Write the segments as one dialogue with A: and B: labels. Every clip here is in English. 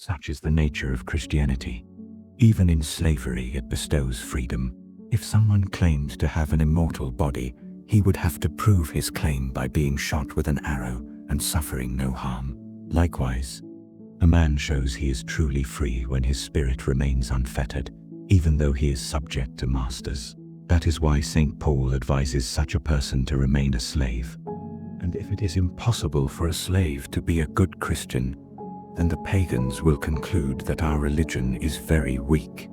A: Such is the nature of Christianity. Even in slavery, it bestows freedom. If someone claimed to have an immortal body, he would have to prove his claim by being shot with an arrow and suffering no harm. Likewise, a man shows he is truly free when his spirit remains unfettered, even though he is subject to masters. That is why St. Paul advises such a person to remain a slave. And if it is impossible for a slave to be a good Christian, then the pagans will conclude that our religion is very weak.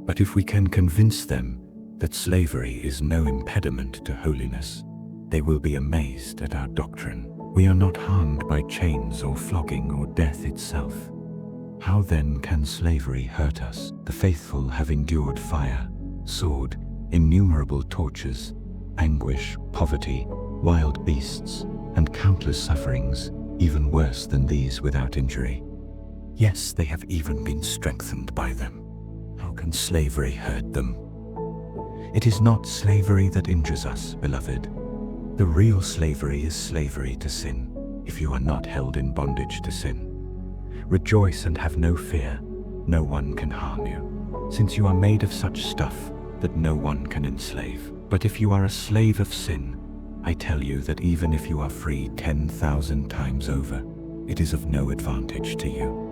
A: But if we can convince them that slavery is no impediment to holiness, they will be amazed at our doctrine. We are not harmed by chains or flogging or death itself. How then can slavery hurt us? The faithful have endured fire, sword, innumerable tortures, anguish, poverty, wild beasts, and countless sufferings, even worse than these without injury. Yes, they have even been strengthened by them. How can slavery hurt them? It is not slavery that injures us, beloved. The real slavery is slavery to sin, if you are not held in bondage to sin. Rejoice and have no fear. No one can harm you, since you are made of such stuff that no one can enslave. But if you are a slave of sin, I tell you that even if you are free 10,000 times over, it is of no advantage to you.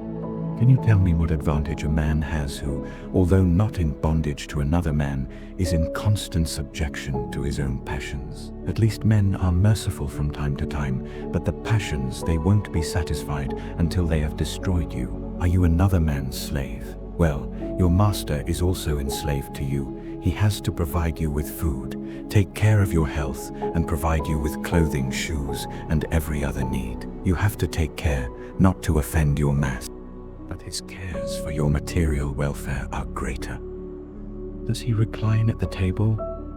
A: Can you tell me what advantage a man has who, although not in bondage to another man, is in constant subjection to his own passions? At least men are merciful from time to time, but the passions, they won't be satisfied until they have destroyed you. Are you another man's slave? Well, your master is also enslaved to you. He has to provide you with food, take care of your health, and provide you with clothing, shoes, and every other need. You have to take care not to offend your master, but his cares for your material welfare are greater. Does he recline at the table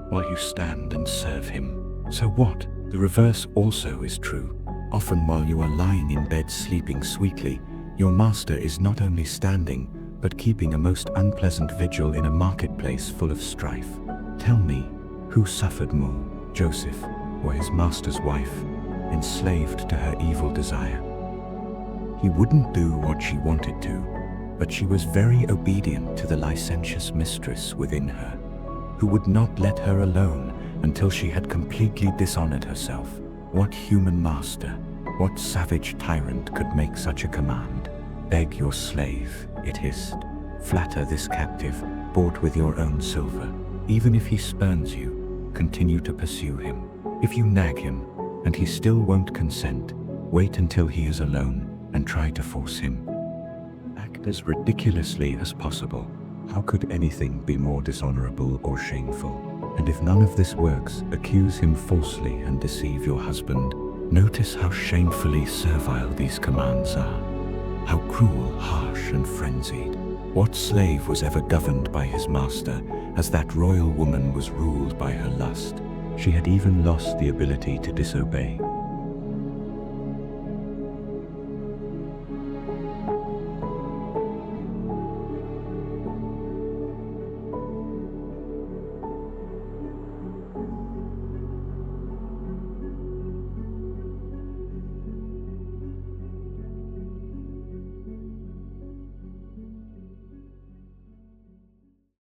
A: while you stand and serve him? So what? The reverse also is true. Often while you are lying in bed sleeping sweetly, your master is not only standing, but keeping a most unpleasant vigil in a marketplace full of strife. Tell me, who suffered more, Joseph or his master's wife, enslaved to her evil desire? He wouldn't do what she wanted to, but she was very obedient to the licentious mistress within her, who would not let her alone until she had completely dishonored herself. What human master, what savage tyrant could make such a command? Beg your slave, it hissed. Flatter this captive, bought with your own silver. Even if he spurns you, continue to pursue him. If you nag him, and he still won't consent, wait until he is alone and try to force him. Act as ridiculously as possible. How could anything be more dishonorable or shameful? And if none of this works, accuse him falsely and deceive your husband. Notice how shamefully servile these commands are. How cruel, harsh, and frenzied. What slave was ever governed by his master, as that royal woman was ruled by her lust? She had even lost the ability to disobey.